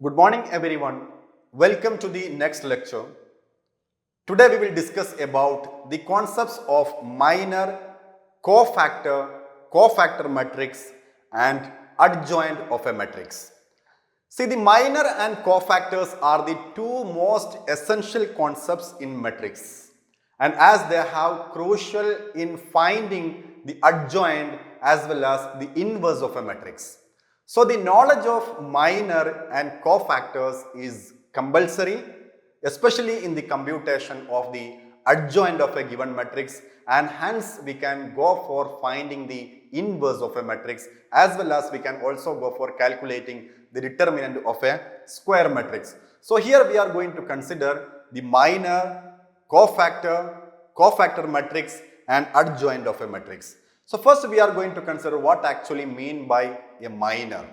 Good morning everyone. Welcome to the next lecture. Today we will discuss about the concepts of minor, cofactor matrix and adjoint of a matrix. See, the minor and cofactors are the two most essential concepts in matrix, and as they have crucial in finding the adjoint as well as the inverse of a matrix. So the knowledge of minor and cofactors is compulsory, especially in the computation of the adjoint of a given matrix, and hence we can go for finding the inverse of a matrix as well as we can also go for calculating the determinant of a square matrix. So here we are going to consider the minor, cofactor matrix and adjoint of a matrix. So first we are going to consider what actually mean by a minor.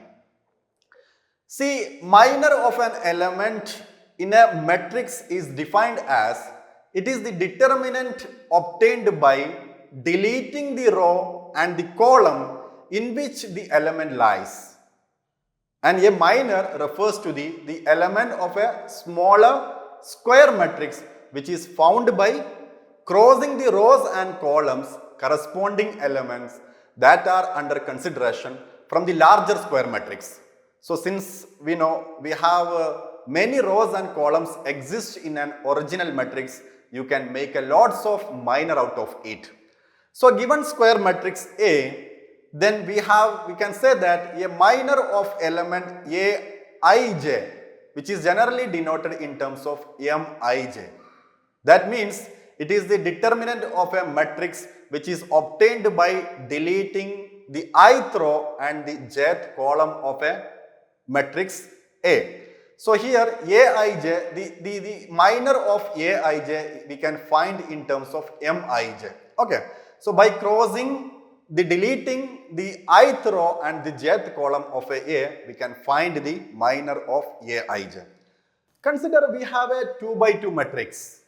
See, minor of an element in a matrix is defined as it is the determinant obtained by deleting the row and the column in which the element lies. And a minor refers to the element of a smaller square matrix which is found by crossing the rows and columns corresponding elements that are under consideration from the larger square matrix. So since we know we have many rows and columns exist in an original matrix, you can make a lots of minor out of it. So given square matrix A, then we can say that a minor of element Aij, which is generally denoted in terms of Mij. That means it is the determinant of a matrix which is obtained by deleting the ith row and the jth column of a matrix A. So here Aij, the minor of Aij we can find in terms of Mij. Okay. So by deleting the ith row and the jth column of A, we can find the minor of Aij. Consider we have a 2 by 2 matrix.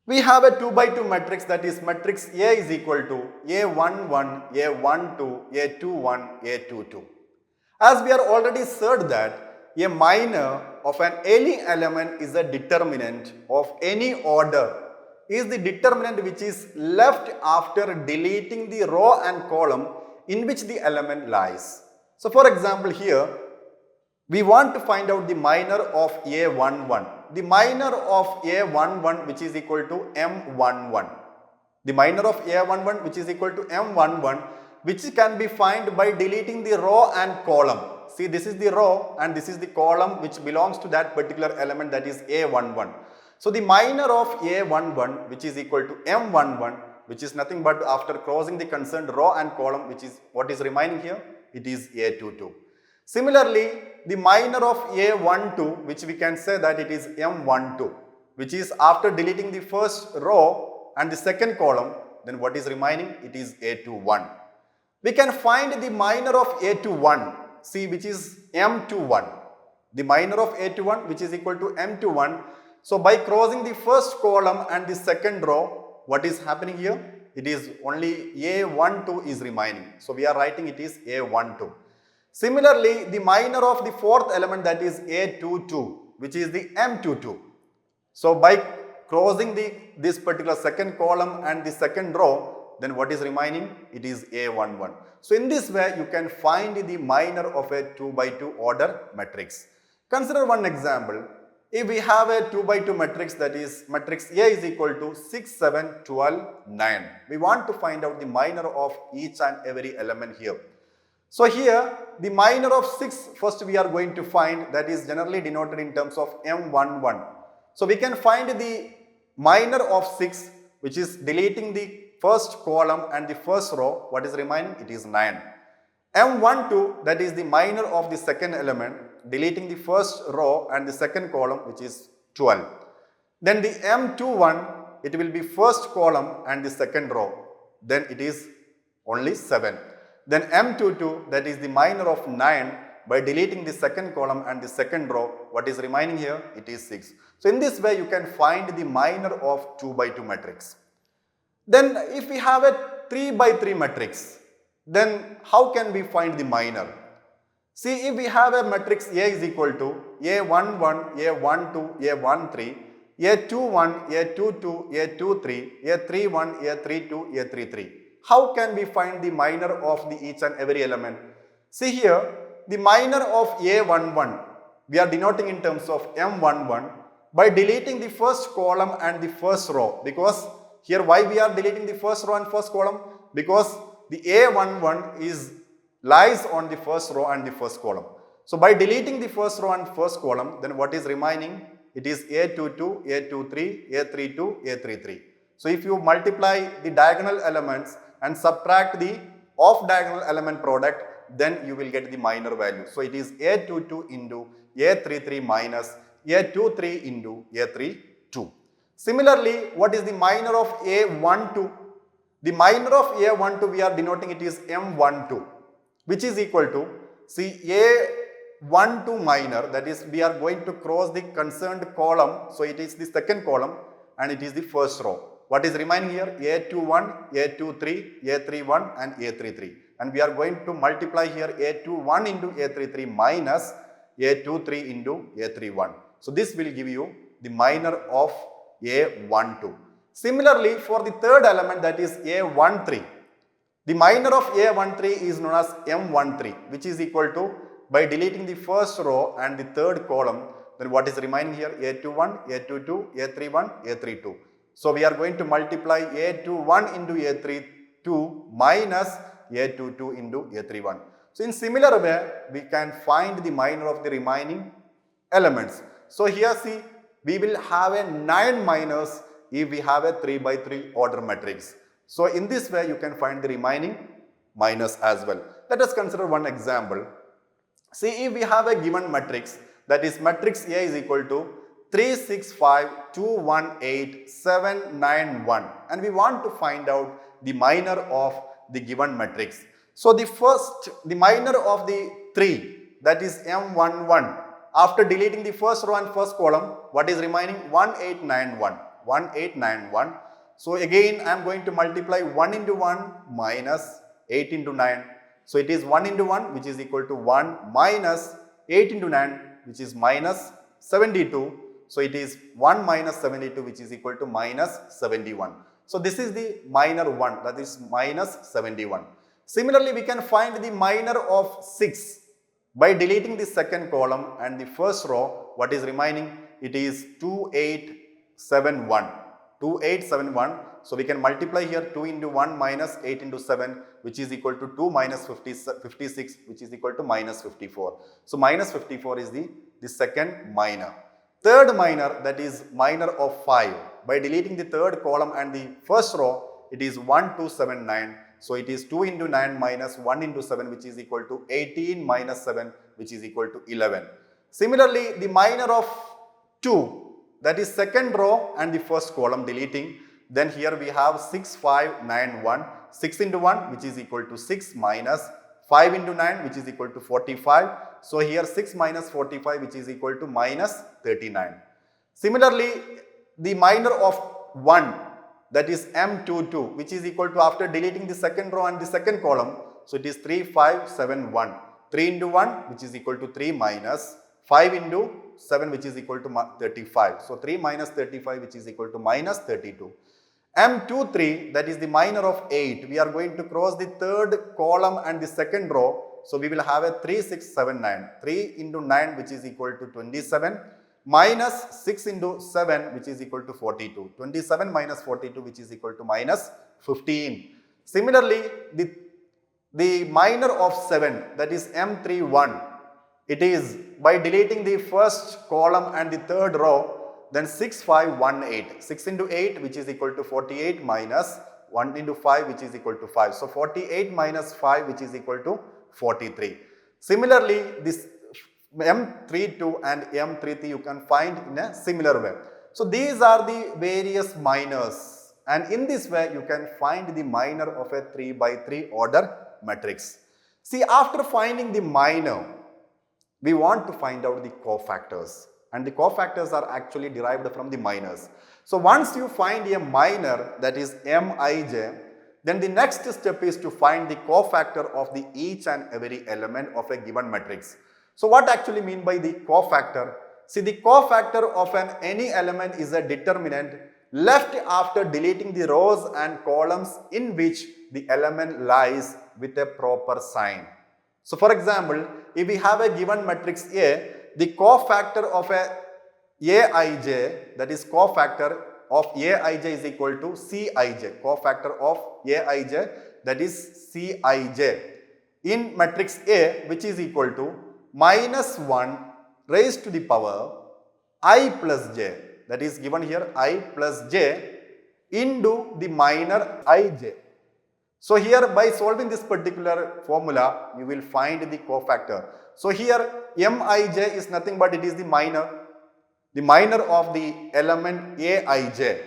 We have a 2 by 2 matrix, that is matrix A is equal to A11, A12, A21, A22. As we are already said that a minor of an any element is a determinant of any order, is the determinant which is left after deleting the row and column in which the element lies. So for example here, we want to find out the minor of A11. The minor of A11 which is equal to M11. The minor of A11 which is equal to M11, which can be found by deleting the row and column. See, this is the row and this is the column which belongs to that particular element, that is A11. So the minor of A11 which is equal to M11, which is nothing but after crossing the concerned row and column, which is what is remaining here, it is A22. Similarly, the minor of A12, which we can say that it is M12, which is after deleting the first row and the second column, then what is remaining, it is A21. We can find the minor of A21, see, which is M21. The minor of A21 which is equal to M21. So by crossing the first column and the second row, what is happening here? It is only A12 is remaining. So we are writing it is A12. Similarly, the minor of the fourth element, that is A22, which is the M22. So by crossing this particular second column and the second row, then what is remaining? It is A11. So in this way, you can find the minor of a 2 by 2 order matrix. Consider one example. If we have a 2 by 2 matrix, that is matrix A is equal to 6, 7, 12, 9. We want to find out the minor of each and every element here. So here, the minor of 6, first we are going to find, that is generally denoted in terms of M11. So we can find the minor of 6, which is deleting the first column and the first row. What is remaining? It is 9. M12, that is the minor of the second element, deleting the first row and the second column, which is 12. Then the M21, it will be first column and the second row. Then it is only 7. Then M22, that is the minor of 9, by deleting the second column and the second row, what is remaining here? It is 6. So in this way, you can find the minor of 2 by 2 matrix. Then if we have a 3 by 3 matrix, then how can we find the minor? See, if we have a matrix A is equal to A11, A12, A13, A21, A22, A23, A31, A32, A33. How can we find the minor of the each and every element? See here, the minor of A11, we are denoting in terms of M11 by deleting the first column and the first row. Because here why we are deleting the first row and first column? Because the A11 lies on the first row and the first column. So by deleting the first row and first column, then what is remaining? It is A22, A23, A32, A33. So if you multiply the diagonal elements and subtract the off diagonal element product, then you will get the minor value. So it is A22 into A33 minus A23 into A32. Similarly, what is the minor of A12? The minor of A12 we are denoting it is M12, which is equal to, see, A12 minor, that is we are going to cross the concerned column, so it is the second column and it is the first row. What is remaining here? A21, A23, A31 and A33. And we are going to multiply here A21 into A33 minus A23 into A31. So this will give you the minor of A12. Similarly, for the third element, that is A13, the minor of A13 is known as M13, which is equal to, by deleting the first row and the third column, then what is remaining here? A21, A22, A31, A32. So we are going to multiply A21 into A32 minus A22 into A31. So in similar way, we can find the minor of the remaining elements. So here see, we will have a 9 minors if we have a 3 by 3 order matrix. So in this way, you can find the remaining minors as well. Let us consider one example. See, if we have a given matrix, that is matrix A is equal to 3, 6, 5, 2, 1, 8, 7, 9, 1, and we want to find out the minor of the given matrix. So the minor of the 3, that is M11, after deleting the first row and first column, what is remaining? 1891, 1891. So again I am going to multiply 1 into 1 minus 8 into 9. So it is 1 into 1, which is equal to 1 minus 8 into 9, which is minus 72. So it is 1 minus 72, which is equal to minus 71. So this is the minor 1, that is minus 71. Similarly, we can find the minor of 6 by deleting the second column and the first row. What is remaining? It is 2871. 2871. So we can multiply here 2 into 1 minus 8 into 7, which is equal to 2 minus 56, which is equal to minus 54. So minus 54 is the second minor. Third minor, that is minor of 5. By deleting the third column and the first row, it is 1279. So it is 2 into 9 minus 1 into 7, which is equal to 18 minus 7, which is equal to 11. Similarly, the minor of 2, that is second row and the first column deleting. Then here we have 6, 5, 9, 1. 6 into 1, which is equal to 6 minus 5 into 9, which is equal to 45. So here 6 minus 45, which is equal to minus 39. Similarly, the minor of 1, that is M22, which is equal to, after deleting the second row and the second column, so it is 3, 5, 7, 1. 3 into 1, which is equal to 3 minus 5 into 7, which is equal to 35. So 3 minus 35, which is equal to minus 32. M23, that is the minor of 8. We are going to cross the third column and the second row. So we will have a 3, 6, 7, 9. 3 into 9, which is equal to 27. Minus 6 into 7, which is equal to 42. 27 minus 42, which is equal to minus 15. Similarly, the minor of 7, that is M31. It is by deleting the first column and the third row, then 6, 5, 1, 8. 6 into 8, which is equal to 48 minus 1 into 5, which is equal to 5. So 48 minus 5, which is equal to 43. Similarly, this M32 and M33 you can find in a similar way. So these are the various minors, and in this way you can find the minor of a 3 by 3 order matrix. See, after finding the minor, we want to find out the cofactors, and the cofactors are actually derived from the minors. So once you find a minor, that is Mij, then the next step is to find the cofactor of the each and every element of a given matrix. So what actually mean by the cofactor? See, the cofactor of any element is a determinant left after deleting the rows and columns in which the element lies with a proper sign. So for example, if we have a given matrix A, the cofactor of a Aij, that is cofactor of Aij is equal to Cij. Cofactor of Aij, that is Cij in matrix A, which is equal to minus 1 raised to the power I plus j, that is given here I plus j into the minor ij. So here by solving this particular formula, you will find the cofactor. So here mij is nothing but it is the minor of the element aij,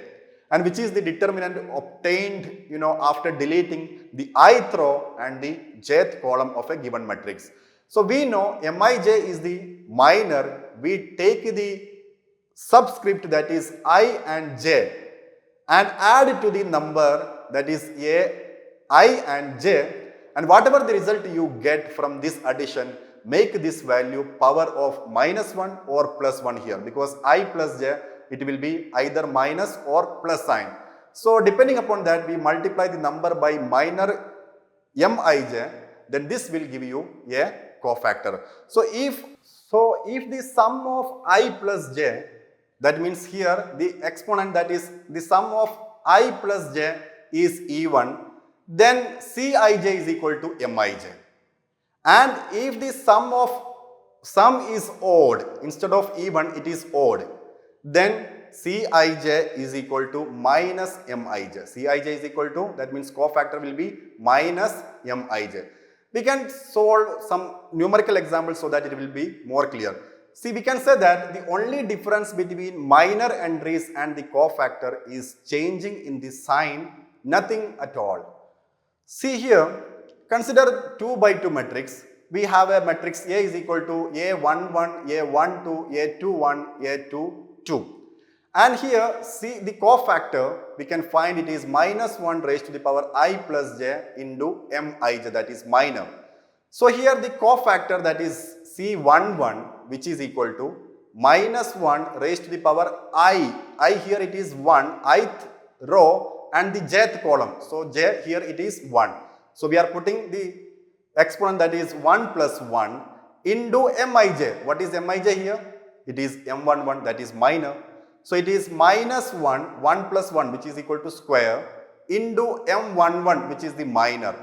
and which is the determinant obtained after deleting the ith row and the jth column of a given matrix. So we know mij is the minor, we take the subscript that is I and j and add it to the number that is I and j, and whatever the result you get from this addition, make this value power of minus 1 or plus 1 here, because I plus j, it will be either minus or plus sign. So depending upon that, we multiply the number by minor mij, then this will give you a cofactor. So if the sum of I plus j, that means here the exponent, that is the sum of I plus j is even, then Cij is equal to Mij. And if the sum is odd, instead of even it is odd, then Cij is equal to minus Mij. Cij is equal to, that means cofactor will be minus Mij. We can solve some numerical examples so that it will be more clear. See, we can say that the only difference between minor entries and the cofactor is changing in the sign, nothing at all. See here, consider 2 by 2 matrix. We have a matrix A is equal to A11, A12, A21, A22. And here, see the cofactor, we can find it is minus 1 raised to the power I plus j into Mij, that is minor. So here the cofactor, that is C11, which is equal to minus 1 raised to the power I here it is 1, ith row and the jth column. So j here it is 1. So we are putting the exponent, that is 1 plus 1 into Mij. What is Mij here? It is M11, that is minor. So it is minus 1, 1 plus 1, which is equal to square, into M11, which is the minor.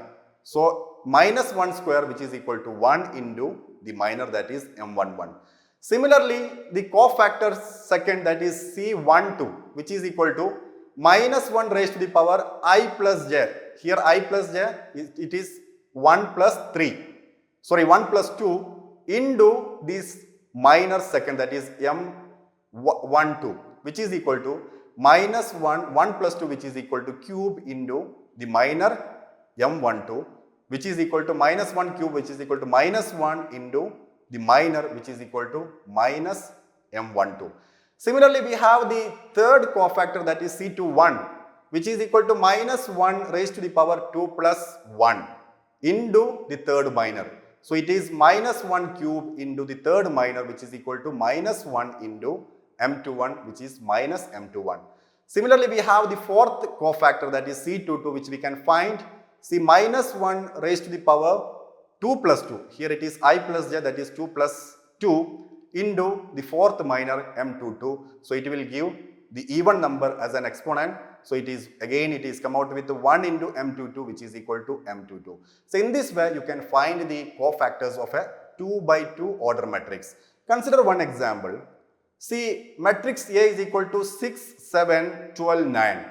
So minus 1 square, which is equal to 1 into the minor, that is M11. Similarly, the cofactor second, that is C12, which is equal to minus 1 raised to the power I plus j. Here I plus j, it is 1 plus 3. Sorry, 1 plus 2 into this minor second, that is M12, which is equal to minus 1, 1 plus 2, which is equal to cube into the minor M12, which is equal to minus 1 cube, which is equal to minus 1 into the minor, which is equal to minus M12. Similarly, we have the third cofactor, that is C21, which is equal to minus 1 raised to the power 2 plus 1 into the third minor. So it is minus 1 cube into the third minor, which is equal to minus 1 into M21, which is minus M21. Similarly, we have the fourth cofactor, that is C22, which we can find C minus 1 raised to the power 2 plus 2. Here it is I plus j, that is 2 plus 2 into the fourth minor M22. So it will give the even number as an exponent. So it is, again it is come out with 1 into M22, which is equal to M22. So in this way, you can find the cofactors of a 2 by 2 order matrix. Consider one example. See, matrix A is equal to 6, 7, 12, 9.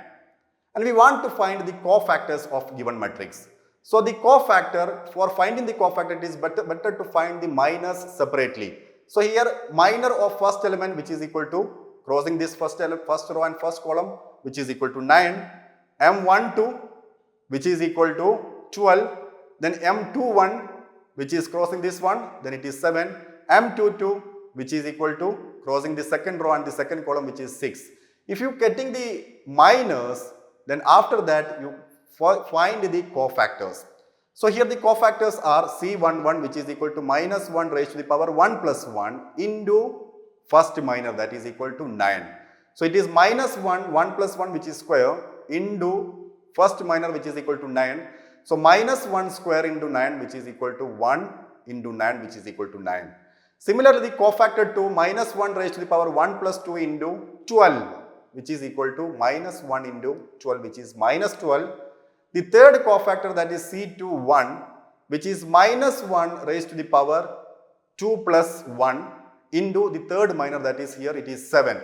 And we want to find the cofactors of given matrix. So the cofactor, for finding the cofactor, it is better to find the minors separately. So here minor of first element, which is equal to, crossing this first row and first column, which is equal to 9, M12, which is equal to 12, then M21, which is crossing this one, then it is 7, M22, which is equal to crossing the second row and the second column, which is 6. If you getting the minors, then after that you find the cofactors. So here the cofactors are C11 which is equal to minus 1 raised to the power 1 plus 1 into first minor, that is equal to 9. So it is minus 1, 1 plus 1 which is square into first minor which is equal to 9. So minus 1 square into 9 which is equal to 1 into 9 which is equal to 9. Similarly, the cofactor 2 minus 1 raised to the power 1 plus 2 into 12 which is equal to minus 1 into 12 which is minus 12. The third cofactor, that is C21 which is minus 1 raised to the power 2 plus 1 into the third minor, that is here it is 7.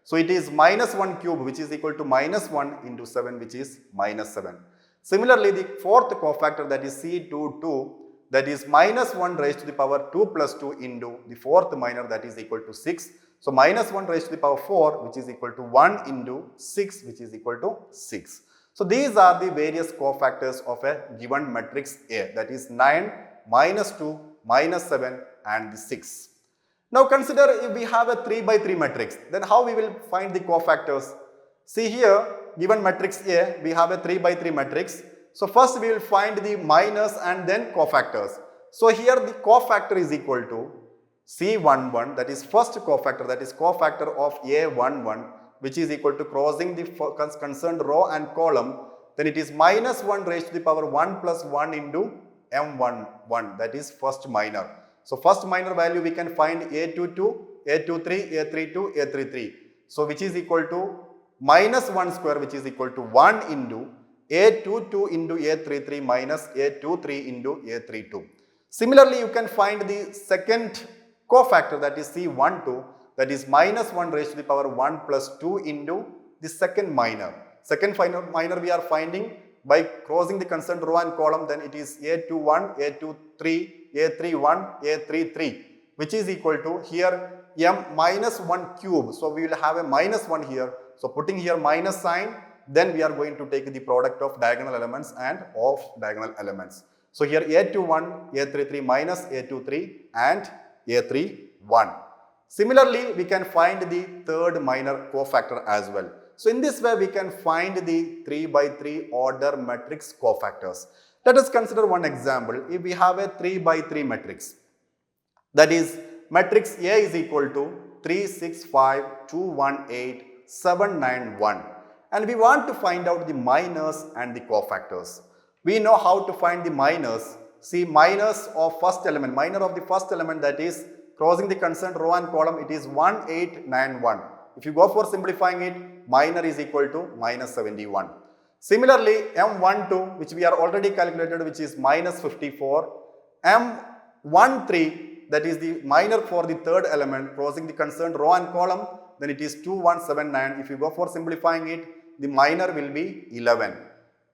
So it is minus 1 cube which is equal to minus 1 into 7 which is minus 7. Similarly, the fourth cofactor, that is C22, that is minus 1 raised to the power 2 plus 2 into the fourth minor, that is equal to 6. So minus 1 raised to the power 4 which is equal to 1 into 6 which is equal to 6. So these are the various cofactors of a given matrix A, that is 9, minus 2, minus 7 and the 6. Now consider if we have a 3 by 3 matrix, then how we will find the cofactors? See here, given matrix A, we have a 3 by 3 matrix. So first we will find the minors and then cofactors. So here the cofactor is equal to C11, that is first cofactor, that is cofactor of A11, which is equal to crossing the concerned row and column, then it is minus 1 raised to the power 1 plus 1 into M11, that is first minor. So first minor value we can find A22, A23, A32, A33. So which is equal to minus 1 square which is equal to 1 into A22 into A33 minus A23 into A32. Similarly, you can find the second cofactor, that is C12, that is minus 1 raised to the power 1 plus 2 into the second minor. Second minor we are finding by crossing the concerned row and column, then it is A21, A23, A31, A33 which is equal to here M minus 1 cube. So we will have a minus 1 here. So putting here minus sign, then we are going to take the product of diagonal elements and off diagonal elements. So here A21, A33 minus A23 and A31. Similarly, we can find the third minor cofactor as well. So in this way, we can find the 3 by 3 order matrix cofactors. Let us consider one example. If we have a 3 by 3 matrix, that is matrix A is equal to 3, 6, 5, 2, 1, 8, 7, 9, 1. And we want to find out the minors and the cofactors. We know how to find the minors. See, minors of first element, minor of the first element, that is crossing the concerned row and column, it is 1, 8, 9, 1. If you go for simplifying it, minor is equal to minus 71. Similarly, M12, which we are already calculated, which is minus 54. M13, that is the minor for the third element, crossing the concerned row and column, then it is 2179. If you go for simplifying it, the minor will be 11.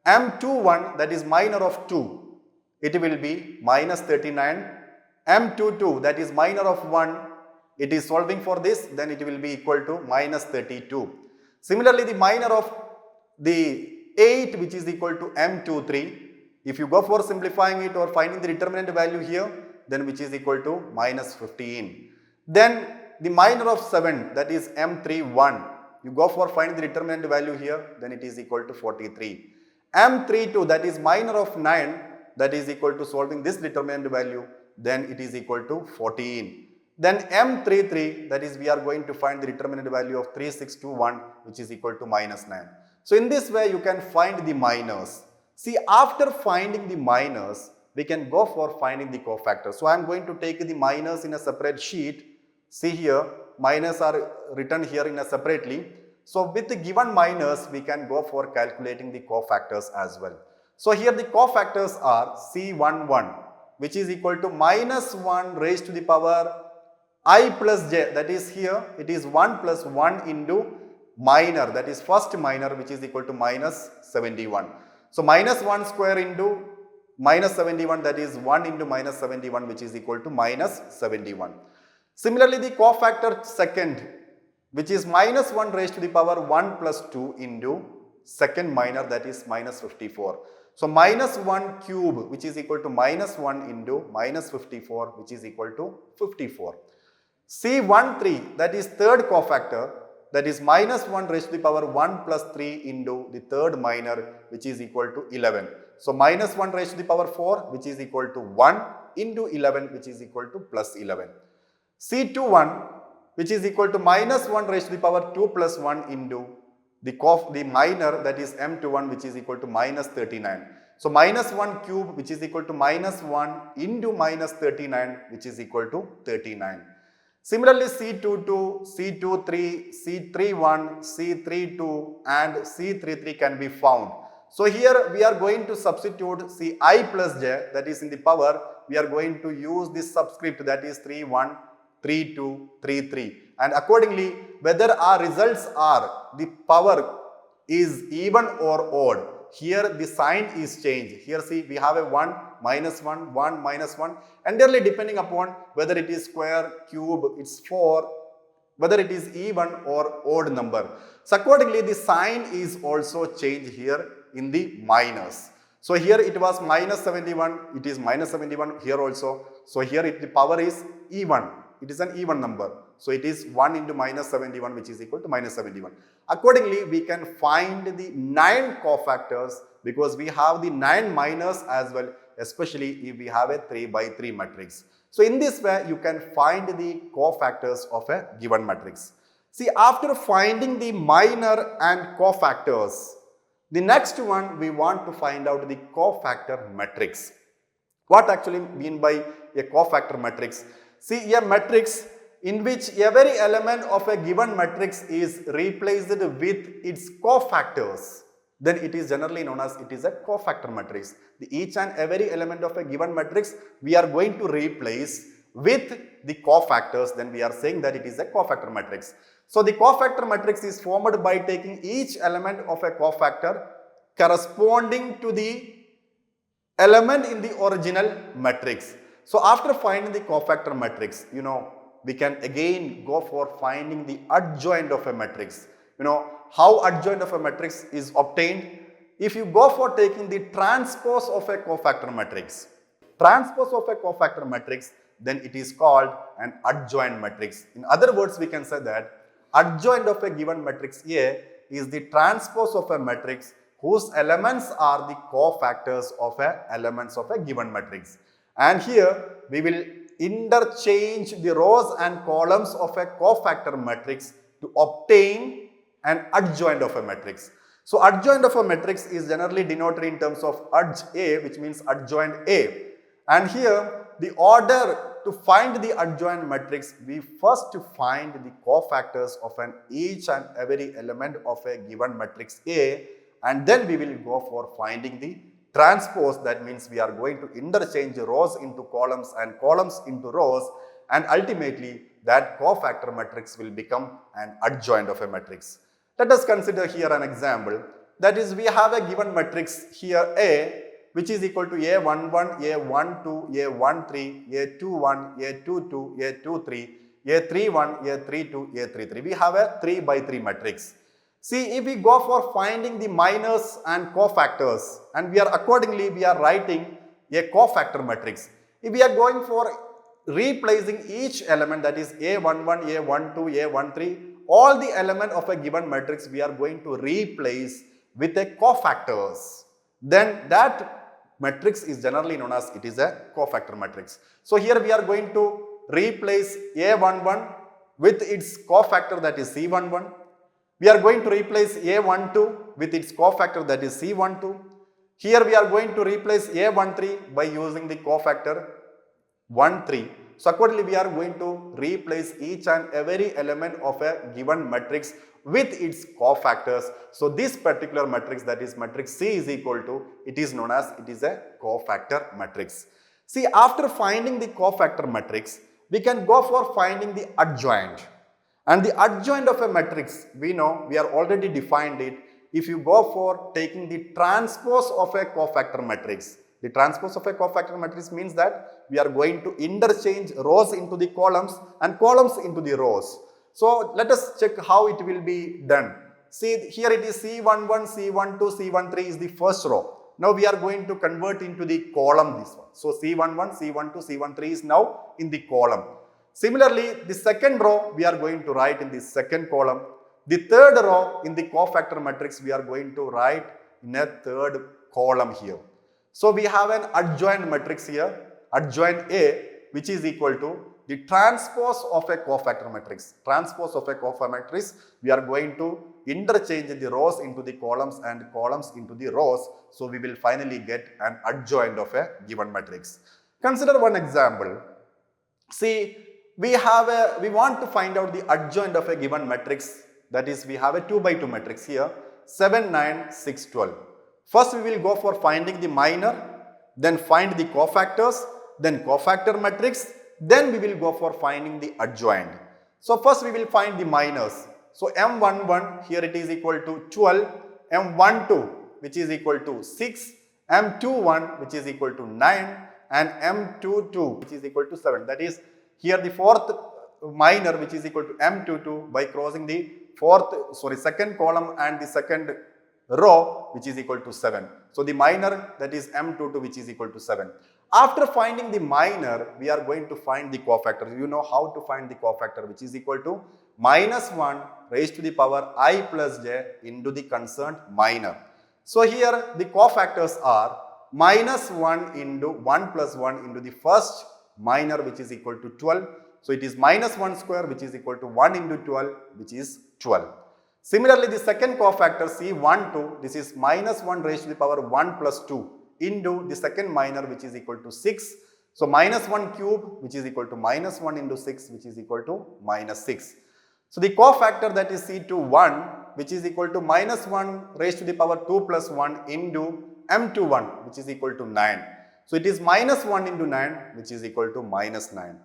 M21, that is minor of 2, it will be minus 39. M22, that is minor of 1, it is solving for this, then it will be equal to minus 32. Similarly, the minor of the 8, which is equal to M23, if you go for simplifying it or finding the determinant value here, then which is equal to minus 15. Then the minor of 7, that is M31, you go for finding the determinant value here, then it is equal to 43. M32, that is minor of 9, that is equal to solving this determinant value, then it is equal to 14. Then M33, that is we are going to find the determinant value of 3621, which is equal to minus 9. So in this way you can find the minors. See, after finding the minors, we can go for finding the cofactors. So I am going to take the minors in a separate sheet. See here, minors are written here in a separately. So with the given minors, we can go for calculating the cofactors as well. So here the cofactors are C11, which is equal to minus 1 raised to the power I plus j, that is here it is 1 plus 1 into minor, that is first minor, which is equal to minus 71. So minus 1 square into minus 71, that is 1 into minus 71, which is equal to minus 71. Similarly, the cofactor second, which is minus 1 raised to the power 1 plus 2 into second minor, that is minus 54. So minus 1 cube, which is equal to minus 1 into minus 54, which is equal to 54. C13, that is third cofactor, that is minus 1 raised to the power 1 plus 3 into the third minor, which is equal to 11. So minus 1 raised to the power 4, which is equal to 1 into 11, which is equal to plus 11. C21, which is equal to minus 1 raised to the power 2 plus 1 into the minor, that is M21, which is equal to minus 39. So minus 1 cube, which is equal to minus 1 into minus 39, which is equal to 39. Similarly, C22, C23, C31, C32 and C33 can be found. So here we are going to substitute Ci plus j, that is in the power, we are going to use this subscript, that is 31, 32, 33, and accordingly whether our results are the power is even or odd, here the sign is changed. Here see, we have a 1, minus 1, 1, minus 1, entirely depending upon whether it is square, cube, it's 4, whether it is even or odd number. So accordingly the sign is also changed here in the minus. So here it was minus 71, it is minus 71 here also. So here the power is even, it is an even number. So it is 1 into minus 71, which is equal to minus 71. Accordingly, we can find the 9 cofactors because we have the 9 minors as well, especially if we have a 3 by 3 matrix. So in this way, you can find the cofactors of a given matrix. See, after finding the minor and cofactors, the next one we want to find out the cofactor matrix. What actually mean by a cofactor matrix? See, a matrix in which every element of a given matrix is replaced with its cofactors, then it is generally known as it is a cofactor matrix. Each and every element of a given matrix we are going to replace with the cofactors, then we are saying that it is a cofactor matrix. So the cofactor matrix is formed by taking each element of a cofactor corresponding to the element in the original matrix. So after finding the cofactor matrix, we can again go for finding the adjoint of a matrix. How adjoint of a matrix is obtained? If you go for taking the transpose of a cofactor matrix, then it is called an adjoint matrix. In other words, we can say that adjoint of a given matrix A is the transpose of a matrix whose elements are the cofactors of elements of a given matrix. And here we will interchange the rows and columns of a cofactor matrix to obtain an adjoint of a matrix. So adjoint of a matrix is generally denoted in terms of adj A, which means adjoint A. And here the order to find the adjoint matrix, we first find the cofactors of each and every element of a given matrix A, and then we will go for finding the transpose. That means we are going to interchange rows into columns and columns into rows, and ultimately that cofactor matrix will become an adjoint of a matrix. Let us consider here an example. That is, we have a given matrix here A, which is equal to A11, A12, A13, A21, A22, A23, A31, A32, A33. We have a 3 by 3 matrix. See, if we go for finding the minors and cofactors, and we are writing a cofactor matrix. If we are going for replacing each element, that is A11, A12, A13, all the element of a given matrix we are going to replace with a cofactors, then that matrix is generally known as it is a cofactor matrix. So here we are going to replace A11 with its cofactor, that is C11. We are going to replace A12 with its cofactor, that is C12. Here we are going to replace A13 by using the cofactor 13. So accordingly we are going to replace each and every element of a given matrix with its cofactors. So this particular matrix, that is matrix C, is equal to, it is known as it is a cofactor matrix. See, after finding the cofactor matrix, we can go for finding the adjoint. And the adjoint of a matrix, we know, we are already defined it. If you go for taking the transpose of a cofactor matrix, the transpose of a cofactor matrix means that we are going to interchange rows into the columns and columns into the rows. So let us check how it will be done. See, here it is C11, C12, C13 is the first row. Now we are going to convert into the column this one. So C11, C12, C13 is now in the column. Similarly, the second row we are going to write in the second column. The third row in the cofactor matrix we are going to write in a third column here. So we have an adjoint matrix here, adjoint A, which is equal to the transpose of a cofactor matrix. Transpose of a cofactor matrix, we are going to interchange the rows into the columns and columns into the rows. So we will finally get an adjoint of a given matrix. Consider one example. See, we want to find out the adjoint of a given matrix. That is, we have a 2 by 2 matrix here, 7, 9, 6, 12. First we will go for finding the minor, then find the cofactors, then cofactor matrix, then we will go for finding the adjoint. So first we will find the minors. So M11 here it is equal to 12, M12 which is equal to 6, M21 which is equal to 9 and M22 which is equal to 7. That is, here the fourth minor which is equal to M22 by crossing the second column and the second row which is equal to 7. So the minor, that is M22, which is equal to 7. After finding the minor, we are going to find the cofactor. You know how to find the cofactor, which is equal to minus 1 raised to the power I plus j into the concerned minor. So here the cofactors are minus 1 into 1 plus 1 into the first minor, which is equal to 12. So it is minus 1 square, which is equal to 1 into 12, which is 12. Similarly, the second cofactor C12, this is minus 1 raised to the power 1 plus 2 into the second minor, which is equal to 6. So minus 1 cube, which is equal to minus 1 into 6, which is equal to minus 6. So the cofactor, that is C21, which is equal to minus 1 raised to the power 2 plus 1 into M21, which is equal to 9. So it is minus 1 into 9, which is equal to minus 9.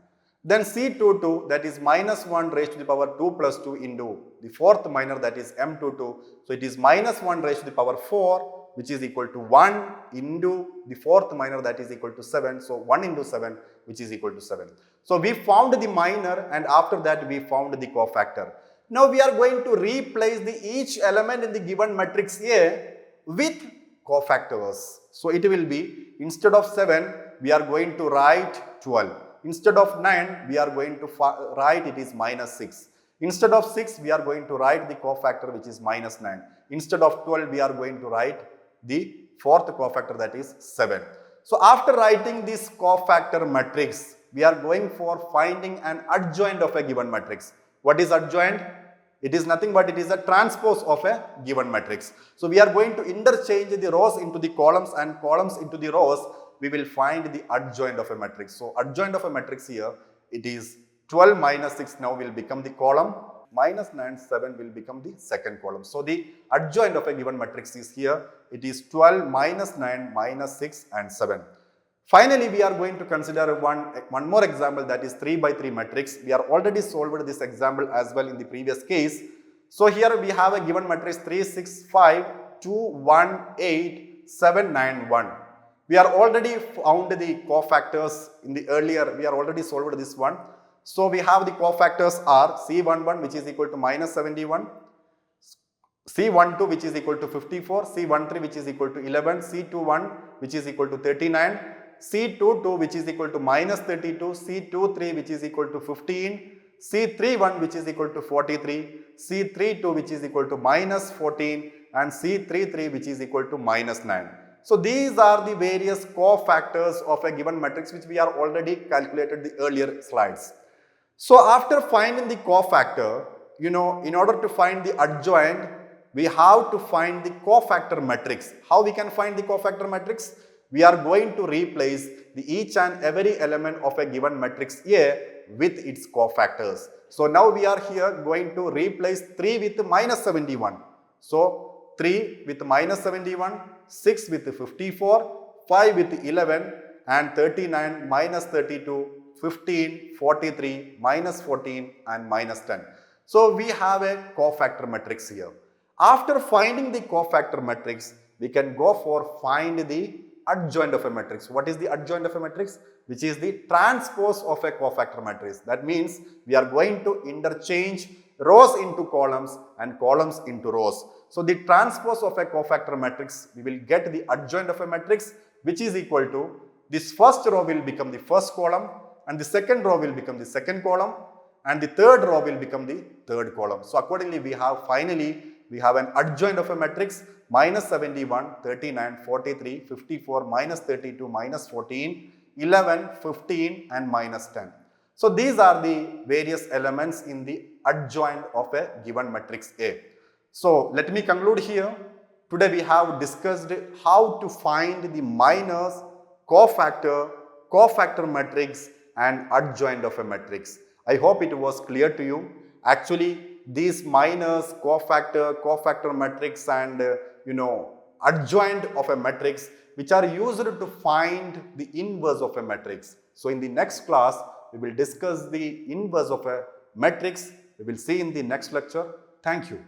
Then C22, that is minus 1 raised to the power 2 plus 2 into the fourth minor, that is M22. So it is minus 1 raised to the power 4, which is equal to 1 into the fourth minor, that is equal to 7. So 1 into 7, which is equal to 7. So we found the minor, and after that we found the cofactor. Now we are going to replace each element in the given matrix A with cofactors. So it will be, instead of 7, we are going to write 12. Instead of 9, we are going to write it is minus 6. Instead of 6, we are going to write the cofactor, which is minus 9. Instead of 12, we are going to write the fourth cofactor, that is 7. So after writing this cofactor matrix, we are going for finding an adjoint of a given matrix. What is adjoint? It is nothing but it is a transpose of a given matrix. So we are going to interchange the rows into the columns and columns into the rows. We will find the adjoint of a matrix. So adjoint of a matrix here, it is 12 minus 6 now will become the column, minus 9, 7 will become the second column. So the adjoint of a given matrix is here, it is 12 minus 9 minus 6 and 7. Finally, we are going to consider one more example, that is 3 by 3 matrix. We are already solved this example as well in the previous case. So here we have a given matrix 3, 6, 5, 2, 1, 8, 7, 9, 1. We are already found the cofactors in the earlier, we are already solved this one. So we have the cofactors are C11, which is equal to minus 71, C12 which is equal to 54, C13 which is equal to 11, C21 which is equal to 39, C22 which is equal to minus 32, C23 which is equal to 15, C31 which is equal to 43, C32 which is equal to minus 14 and C33 which is equal to minus 9. So these are the various cofactors of a given matrix which we are already calculated the earlier slides. So after finding the cofactor, in order to find the adjoint, we have to find the cofactor matrix. How we can find the cofactor matrix? We are going to replace each and every element of a given matrix A with its cofactors. So now we are here going to replace 3 with minus 71. So 3 with minus 71, 6 with 54, 5 with 11 and 39 minus 32, 15, 43, minus 14 and minus 10. So we have a cofactor matrix here. After finding the cofactor matrix, we can go for find the adjoint of a matrix. What is the adjoint of a matrix? Which is the transpose of a cofactor matrix. That means we are going to interchange rows into columns and columns into rows. So the transpose of a cofactor matrix, we will get the adjoint of a matrix, which is equal to this first row will become the first column and the second row will become the second column. and the third row will become the third column. So accordingly, we have an adjoint of a matrix minus 71, 39, 43, 54, minus 32, minus 14, 11, 15 and minus 10. So these are the various elements in the adjoint of a given matrix A. So let me conclude here. Today we have discussed how to find the minors, cofactor matrix and adjoint of a matrix. I hope it was clear to you. Actually, these minors, cofactor matrix and adjoint of a matrix, which are used to find the inverse of a matrix. So in the next class, we will discuss the inverse of a matrix. We will see in the next lecture. Thank you.